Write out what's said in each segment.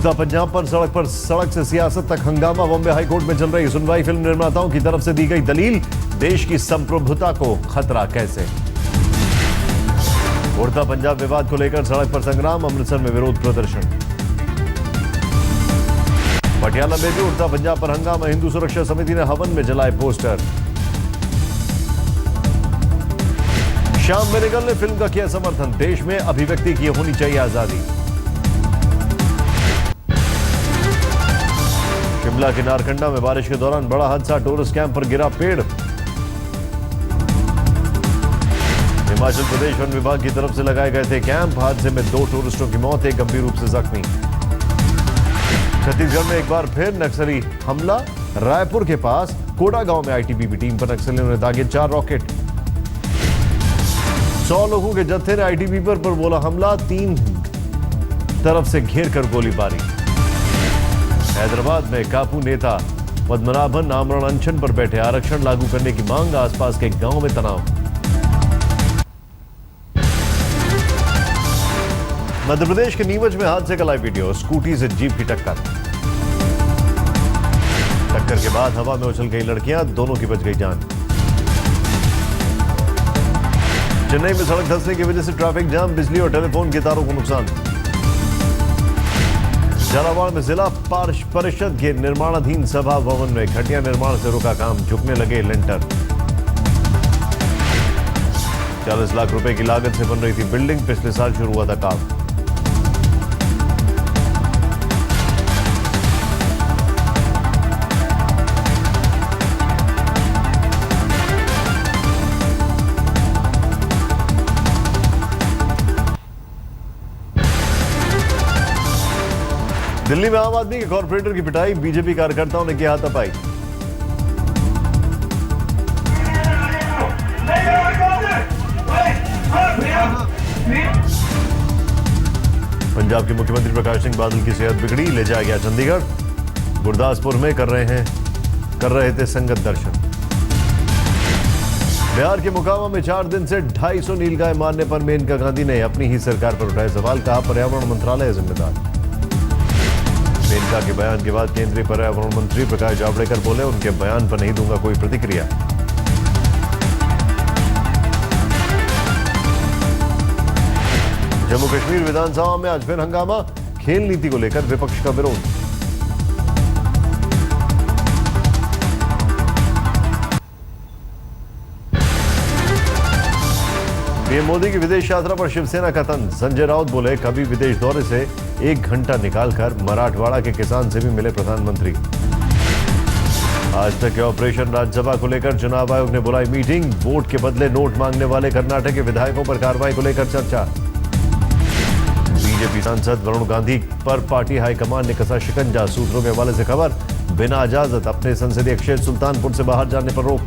उड़ता पंजाब पर सड़क से सियासत तक हंगामा। बॉम्बे हाईकोर्ट में चल रही सुनवाई। फिल्म निर्माताओं की तरफ से दी गई दलील, देश की संप्रभुता को खतरा कैसे। उड़ता पंजाब विवाद को लेकर सड़क पर संग्राम। अमृतसर में विरोध प्रदर्शन। पटियाला में भी उड़ता पंजाब पर हंगामा। हिंदू सुरक्षा समिति ने हवन में जलाए पोस्टर। श्याम बेनेगल ने फिल्म का किया समर्थन। देश में अभिव्यक्ति की होनी चाहिए आजादी। शिमला के नारकंडा में बारिश के दौरान बड़ा हादसा। टूरिस्ट कैंप पर गिरा पेड़। हिमाचल प्रदेश वन विभाग की तरफ से लगाए गए थे कैंप। हादसे में 2 टूरिस्टों की मौत, एक गंभीर रूप से जख्मी। छत्तीसगढ़ में एक बार फिर नक्सली हमला। रायपुर के पास कोड़ा गांव में आईटीबीपी टीम पर नक्सलियों ने दागे 4 रॉकेट। 100 लोगों के जत्थे ने आईटीबीपी पर बोला हमला। 3 तरफ से घेर कर गोलीबारी। हैदराबाद में कापू नेता पद्मनाभन आमरण अनशन पर बैठे। आरक्षण लागू करने की मांग। आसपास के गांव में तनाव। मध्य प्रदेश के नीमच में हादसे का लाइव वीडियो। स्कूटी से जीप की टक्कर के बाद हवा में उछल गई लड़कियां, दोनों की बच गई जान। चेन्नई में सड़क धंसने की वजह से ट्रैफिक जाम। बिजली और टेलीफोन के तारों को नुकसान। झालावाड़ में जिला परिषद के निर्माणाधीन सभा भवन में घटिया निर्माण से रुका काम। झुकने लगे लिंटर। 40 लाख रुपए की लागत से बन रही थी बिल्डिंग। पिछले साल शुरू हुआ था काम। दिल्ली में आम आदमी के कॉर्पोरेटर की पिटाई। बीजेपी कार्यकर्ताओं ने किया हाथापाई। पंजाब के मुख्यमंत्री प्रकाश सिंह बादल की सेहत बिगड़ी, ले जाया गया चंडीगढ़। गुरदासपुर में कर रहे थे संगत दर्शन। बिहार के मोकामा में 4 दिन से 250 नीलगाय मारने पर मेनका गांधी ने अपनी ही सरकार पर उठाए सवाल। कहा पर्यावरण मंत्रालय है जिम्मेदार। मेनका के बयान के बाद केंद्रीय पर्यावरण मंत्री प्रकाश जावड़ेकर बोले, उनके बयान पर नहीं दूंगा कोई प्रतिक्रिया। जम्मू कश्मीर विधानसभा में आज फिर हंगामा। खेल नीति को लेकर विपक्ष का विरोध। पीएम मोदी की विदेश यात्रा पर शिवसेना का तंज। संजय राउत बोले, कभी विदेश दौरे से 1 घंटा निकालकर मराठवाड़ा के किसान से भी मिले प्रधानमंत्री। आज तक के ऑपरेशन राज्यसभा को लेकर चुनाव आयोग ने बुलाई मीटिंग। वोट के बदले नोट मांगने वाले कर्नाटक के विधायकों पर कार्रवाई को लेकर चर्चा। बीजेपी सांसद वरुण गांधी पर पार्टी हाईकमान ने कसा शिकंजा। सूत्रों के हवाले से खबर, बिना इजाजत अपने संसदीय क्षेत्र सुल्तानपुर से बाहर जाने पर रोक।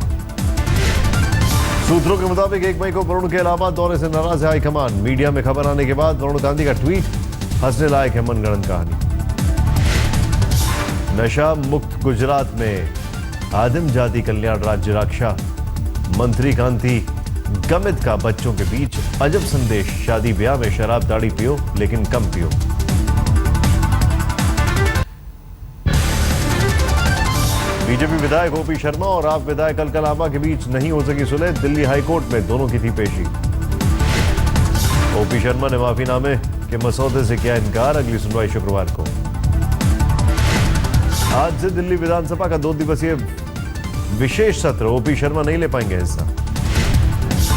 सूत्रों के मुताबिक 1 मई को वरुण के इलाहाबाद दौरे से नाराज है हाईकमान। मीडिया में खबर आने के बाद वरुण गांधी का ट्वीट हंसने लायक है मनगढ़ंत कहानी। नशा मुक्त गुजरात में आदिम जाति कल्याण राज्य रक्षा मंत्री कांति गमित का बच्चों के बीच अजब संदेश। शादी ब्याह में शराब दाढ़ी पियो लेकिन कम पियो। बीजेपी विधायक ओपी शर्मा और आप विधायक अलका लांबा के बीच नहीं हो सकी सुलह। दिल्ली हाईकोर्ट में दोनों की थी पेशी। ओपी शर्मा ने माफीनामे के मसौदे से किया इनकार। अगली सुनवाई शुक्रवार को। आज से दिल्ली विधानसभा का 2 दिवसीय विशेष सत्र। ओपी शर्मा नहीं ले पाएंगे हिस्सा।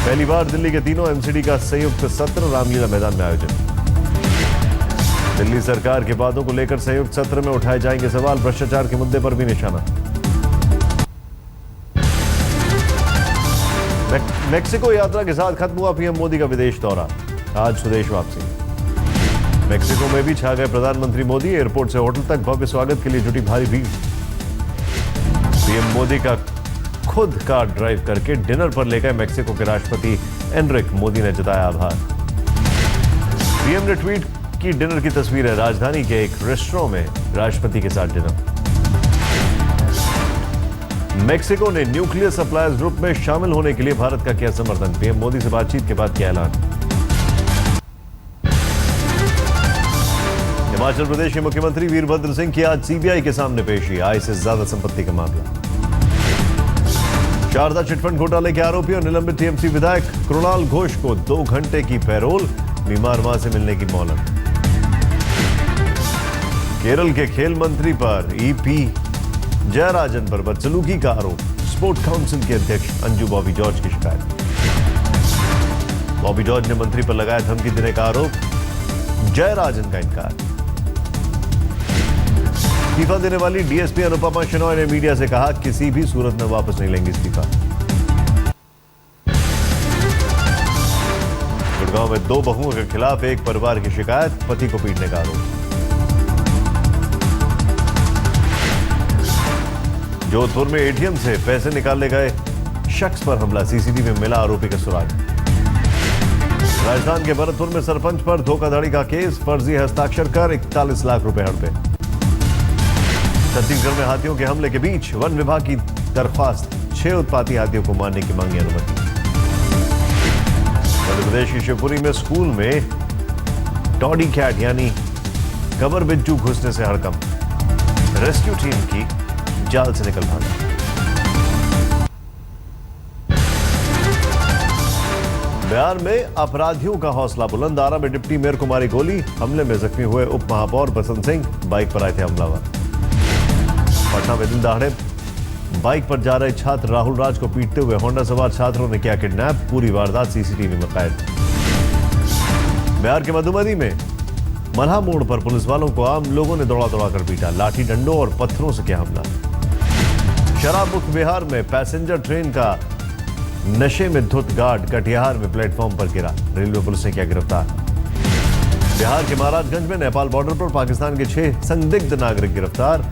पहली बार दिल्ली के तीनों एमसीडी का संयुक्त सत्र रामलीला मैदान में आयोजन। दिल्ली सरकार के वादों को लेकर संयुक्त सत्र में उठाए जाएंगे सवाल। भ्रष्टाचार के मुद्दे पर भी निशाना। मेक्सिको यात्रा के साथ खत्म हुआ पीएम मोदी का विदेश दौरा। आज स्वदेश वापसी। मेक्सिको में भी छा गए प्रधानमंत्री मोदी। एयरपोर्ट से होटल तक भव्य स्वागत के लिए जुटी भारी भीड़। पीएम मोदी का खुद कार ड्राइव करके डिनर पर ले गए मेक्सिको के राष्ट्रपति एनरिक। मोदी ने जताया आभार। पीएम ने ट्वीट की डिनर की तस्वीर है। राजधानी के एक रेस्टोरेंट में राष्ट्रपति के साथ डिनर। मेक्सिको ने न्यूक्लियर सप्लायर्स ग्रुप में शामिल होने के लिए भारत का किया समर्थन। पीएम मोदी से बातचीत के बाद किया ऐलान। हिमाचल प्रदेश के मुख्यमंत्री वीरभद्र सिंह की आज सीबीआई के सामने पेशी, आय से ज्यादा संपत्ति का मामला। शारदा चिटफंड घोटाले के आरोपी और निलंबित टीएमसी विधायक कृणाल घोष को 2 घंटे की पैरोल, बीमार मां से मिलने की मोहलत। केरल के खेल मंत्री पर ईपी जयराजन पर बदसलूकी का आरोप, स्पोर्ट काउंसिल के अध्यक्ष अंजू बॉबी जॉर्ज की शिकायत। बॉबी जॉर्ज ने मंत्री पर लगाया धमकी देने का आरोप, जयराजन का इनकार। इस्तीफा देने वाली डीएसपी अनुपमा शेनॉय ने मीडिया से कहा, किसी भी सूरत में वापस नहीं लेंगे इस्तीफा। गुड़गांव में 2 बहुओं के खिलाफ एक परिवार की शिकायत, पति को पीटने का आरोप। जोधपुर में एटीएम से पैसे निकालने गए शख्स पर हमला, सीसीटीवी में मिला आरोपी का सुराग। राजस्थान के भरतपुर में सरपंच पर धोखाधड़ी का केस, फर्जी हस्ताक्षर कर 41 लाख रुपए हड़पे। छत्तीसगढ़ में हाथियों के हमले के बीच वन विभाग की दरख्वास्त, 6 उत्पाती हाथियों को मारने की मांगी अनुमति। मध्य प्रदेश की शिवपुरी में स्कूल में टॉडी कैट यानी कबर बिज्जू घुसने से हड़कंप, रेस्क्यू टीम की जाल से निकल भागा। बिहार में अपराधियों का हौसला बुलंद, आरा में डिप्टी मेयर को मारी गोली, हमले में जख्मी हुए उप महापौर बसंत सिंह, बाइक पर आए थे हमलावर। पटना में दिन दहाड़े बाइक पर जा रहे छात्र राहुल राज को पीटते हुए होंडा सवार छात्रों ने किया किडनैप, पूरी वारदात सीसीटीवी में कैद। बिहार के मधुबनी में मल्हा मोड़ पर पुलिस वालों को आम लोगों ने दौड़ा दौड़ा कर पीटा, लाठी डंडों और पत्थरों से किया हमला। शराब मुक्त बिहार में पैसेंजर ट्रेन का नशे में धुत गार्ड कटिहार में प्लेटफॉर्म पर गिरा, रेलवे पुलिस ने किया गिरफ्तार। बिहार के महाराजगंज में नेपाल बॉर्डर पर पाकिस्तान के 6 संदिग्ध नागरिक गिरफ्तार,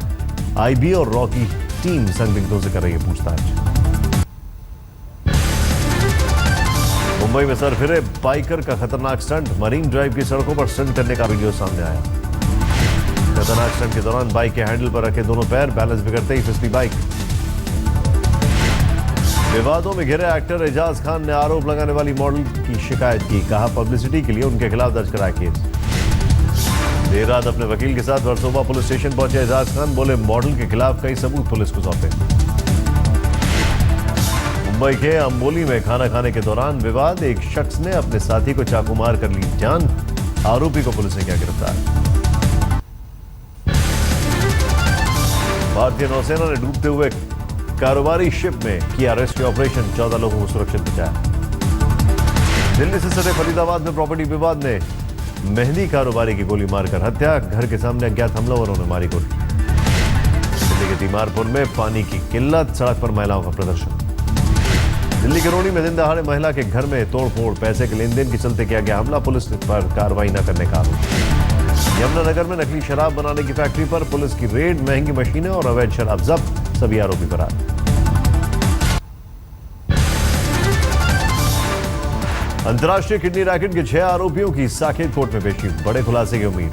आईबी और रॉ की टीम संदिग्धों से कर रही है पूछताछ। मुंबई में सर फिरे बाइकर का खतरनाक स्टंट, मरीन ड्राइव की सड़कों पर स्टंट करने का वीडियो सामने आया। खतरनाक स्टंट के दौरान बाइक के हैंडल पर रखे दोनों पैर, बैलेंस बिगड़ते ही फिसली बाइक। विवादों में घिरे एक्टर एजाज खान ने आरोप लगाने वाली मॉडल की शिकायत की, कहा पब्लिसिटी के लिए उनके खिलाफ दर्ज कराया केस। देर रात अपने वकील के साथ वर्सोवा पुलिस स्टेशन पहुंचे एजाज खान, बोले मॉडल के खिलाफ कई सबूत पुलिस को सौंपे। मुंबई के अंबोली में खाना खाने के दौरान विवाद, एक शख्स ने अपने साथी को चाकू मार कर ली जान, आरोपी को पुलिस ने किया गिरफ्तार। भारतीय नौसेना ने डूबते हुए कारोबारी शिप में किया रेस्क्यू ऑपरेशन, 14 लोगों को सुरक्षित बचाया। दिल्ली से सटे फरीदाबाद में प्रॉपर्टी विवाद ने मेहंदी कारोबारी की गोली मारकर हत्या, घर के सामने अज्ञात हमलावरों ने मारी गोली। दिल्ली के तीमारपुर में पानी की किल्लत, सड़क पर महिलाओं का प्रदर्शन। दिल्ली के रोनी में दिन दहाड़े महिला के घर में तोड़फोड़, पैसे के लेन देन के चलते किया गया हमला, पुलिस पर कार्रवाई न करने का आरोप। यमुनानगर में नकली शराब बनाने की फैक्ट्री पर पुलिस की रेड, महंगी मशीनें और अवैध शराब जब्त, सभी आरोपी फरार। अंतर्राष्ट्रीय किडनी रैकेट के 6 आरोपियों की साकेत कोर्ट में पेशी, बड़े खुलासे की उम्मीद।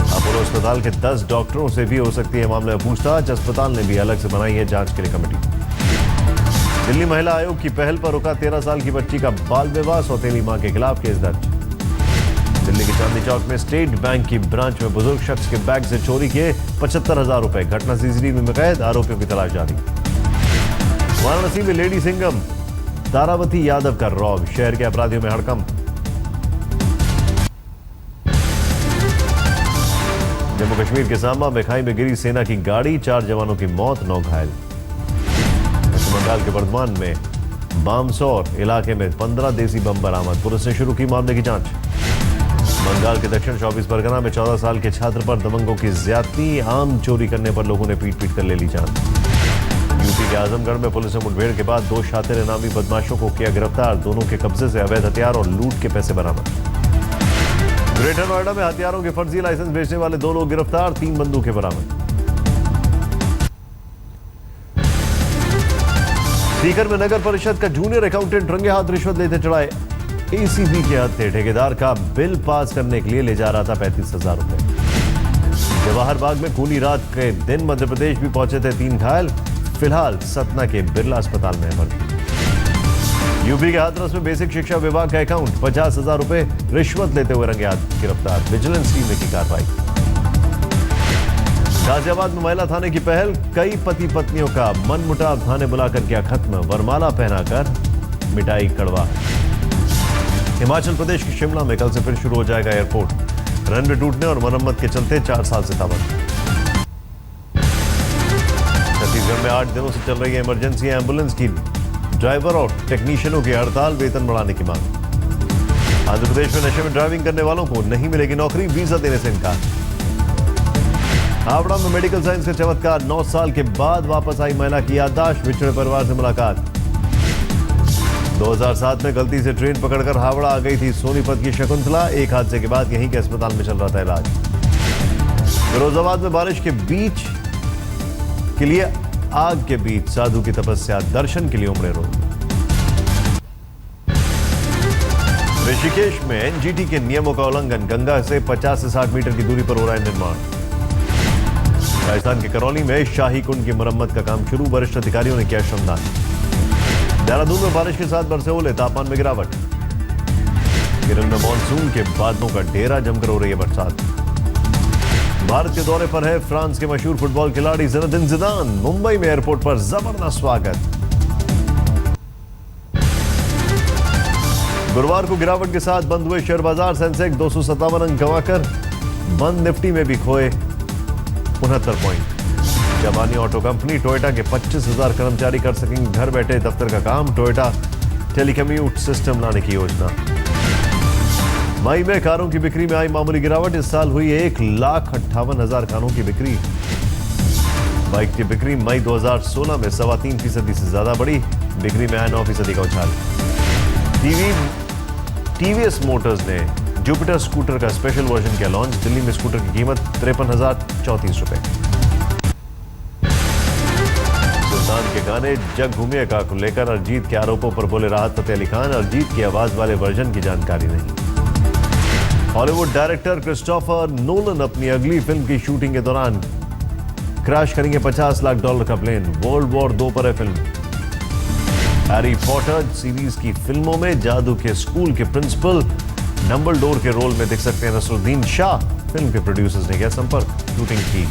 अपोलो अस्पताल के 10 डॉक्टरों से भी हो सकती है मामले में पूछताछ, अस्पताल ने भी अलग से बनाई है जांच के लिए कमेटी। दिल्ली महिला आयोग की पहल पर रुका 13 साल की बच्ची का बाल विवाह, सौतेली मां के खिलाफ केस दर्ज। दिल्ली के चांदनी चौक में स्टेट बैंक की ब्रांच में बुजुर्ग शख्स के बैग से चोरी किए 75,000 रुपए, घटना सीसीटीवी में कैद, आरोपियों की तलाश जारी। वाराणसी में लेडी सिंघम तारावती यादव का रौब, शहर के अपराधियों में हड़कंप। जम्मू कश्मीर के सांबा में खाई में गिरी सेना की गाड़ी, 4 जवानों की मौत, 9 घायल। पश्चिम बंगाल के बर्धमान में बामसौर इलाके में 15 देसी बम बरामद, पुलिस ने शुरू की मामले की जांच। बंगाल के दक्षिण 24 परगना में 14 साल के छात्र पर दबंगों की ज्यादती, आम चोरी करने पर लोगों ने पीट पीट कर ले ली जान। यूपी के आजमगढ़ में पुलिस ने मुठभेड़ के बाद 2 शातिर इनामी बदमाशों को किया गिरफ्तार, दोनों के कब्जे से अवैध हथियार और लूट के पैसे बरामद। ग्रेटर नोएडा में हथियारों के फर्जी लाइसेंस बेचने वाले 2 लोग गिरफ्तार, 3 बंदूकें बरामद। सीकर में नगर परिषद का जूनियर अकाउंटेंट रंगे हाथ रिश्वत लेते चढ़ाए, एसीबी के हत्थे, ठेकेदार का बिल पास करने के लिए ले जा रहा था 35,000 रुपए। जवाहर बाग में खूनी रात के दिन मध्य प्रदेश भी पहुंचे थे 3 घायल, फिलहाल सतना के बिरला अस्पताल में भर्ती। यूपी के हाथरस में बेसिक शिक्षा विभाग का अकाउंट 50,000 रुपए रिश्वत लेते हुए रंगे हाथ गिरफ्तार, विजिलेंस टीम ने की कार्रवाई। गाजियाबाद में महिला थाने की पहल, कई पति पत्नियों का मनमुटाव थाने बुलाकर किया खत्म, वरमाला पहनाकर मिटाई कड़वा। हिमाचल प्रदेश के शिमला में कल से फिर शुरू हो जाएगा एयरपोर्ट, रनवे टूटने और मरम्मत के चलते 4 साल से था बंद। छत्तीसगढ़ में 8 दिनों से चल रही है इमरजेंसी एम्बुलेंस की ड्राइवर और टेक्नीशियनों की हड़ताल, वेतन बढ़ाने की मांग। आंध्र प्रदेश में नशे में ड्राइविंग करने वालों को नहीं मिलेगी नौकरी, वीजा देने से इनकार। हावड़ा में मेडिकल साइंस का चमत्कार, 9 साल के बाद वापस आई महिला की याददाश्त, बिछड़े परिवार से मुलाकात। 2007 में गलती से ट्रेन पकड़कर हावड़ा आ गई थी सोनीपत की शकुंतला, एक हादसे के बाद यहीं के अस्पताल में चल रहा था इलाज। फिरोजाबाद में बारिश के बीच के लिए आग के बीच साधु की तपस्या, दर्शन के लिए उमड़े लोग। ऋषिकेश में एनजीटी के नियमों का उल्लंघन, गंगा से 50 से 60 मीटर की दूरी पर हो रहा है निर्माण। राजस्थान के करौली में शाही कुंड की मरम्मत का काम शुरू, वरिष्ठ अधिकारियों ने किया श्रमदान। देहरादून में बारिश के साथ बरसे ओले, तापमान में गिरावट। केरल में मानसून के बादलों का डेरा, जमकर हो रही है बरसात। भारत के दौरे पर है फ्रांस के मशहूर फुटबॉल खिलाड़ी ज़िनेदिन ज़िदान, मुंबई में एयरपोर्ट पर जबरदस्त स्वागत। गुरुवार को गिरावट के साथ बंद हुए शेयर बाजार, सेंसेक्स 257 अंक गंवाकर बंद, निफ्टी में भी खोए 69 पॉइंट। जापानी ऑटो कंपनी टोयोटा के 25,000 कर्मचारी कर सकेंगे घर बैठे दफ्तर का काम, टोयोटा टेलीकम्यूट सिस्टम लाने की योजना। मई में कारों की बिक्री में आई मामूली गिरावट, इस साल हुई 1,58,000 कारों की बिक्री। बाइक की बिक्री मई 2016 में 3.25% से ज्यादा बढ़ी, बिक्री में आया 9% का उछाल। टीवीएस मोटर्स ने जुपिटर स्कूटर का स्पेशल वर्जन किया लॉन्च, दिल्ली में स्कूटर की कीमत 53,034 रुपए। सुल्तान के गाने जग घूमे का को लेकर अरिजीत के आरोपों पर बोले राहत फतेह अली खान, अरिजीत की आवाज वाले वर्जन की जानकारी नहीं। हॉलीवुड डायरेक्टर क्रिस्टोफर नोलन अपनी अगली फिल्म की शूटिंग के दौरान क्रैश करेंगे $50 लाख का प्लेन, वर्ल्ड वॉर 2 पर है फिल्म। हैरी पॉटर सीरीज की फिल्मों में जादू के स्कूल के प्रिंसिपल डंबलडोर के रोल में दिख सकते हैं नसरुद्दीन शाह, फिल्म के प्रोड्यूसर्स ने किया संपर्क, शूटिंग की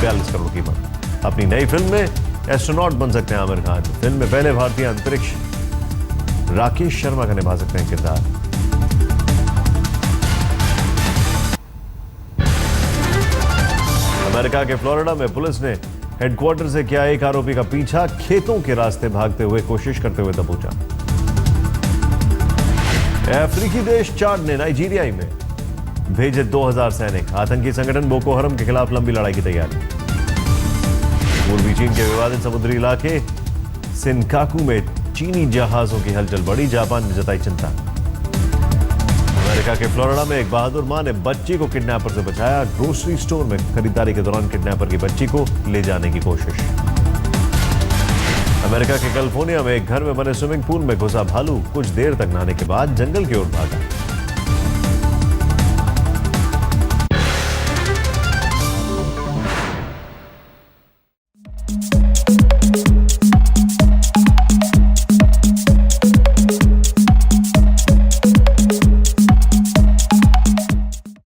42 करोड़ कीमत। अपनी नई फिल्म में एस्ट्रोनॉट बन सकते हैं आमिर खान, फिल्म में पहले भारतीय अंतरिक्ष राकेश शर्मा का निभा सकते हैं किरदार। अमेरिका के फ्लोरिडा में पुलिस ने हेडक्वार्टर से किया एक आरोपी का पीछा, खेतों के रास्ते भागते हुए कोशिश करते हुए दबोचा। अफ्रीकी देश चाड ने नाइजीरिया में भेजे 2000 सैनिक, आतंकी संगठन बोको हरम के खिलाफ लंबी लड़ाई की तैयारी। पूर्वी चीन के विवादित समुद्री इलाके सिनकाकू में चीनी जहाजों की हलचल बढ़ी, जापान ने जताई चिंता। अमेरिका के फ्लोरिडा में एक बहादुर मां ने बच्ची को किडनैपर से बचाया, ग्रोसरी स्टोर में खरीदारी के दौरान किडनैपर की बच्ची को ले जाने की कोशिश। अमेरिका के कैलिफोर्निया में एक घर में बने स्विमिंग पूल में घुसा भालू, कुछ देर तक नहाने के बाद जंगल की ओर भागा।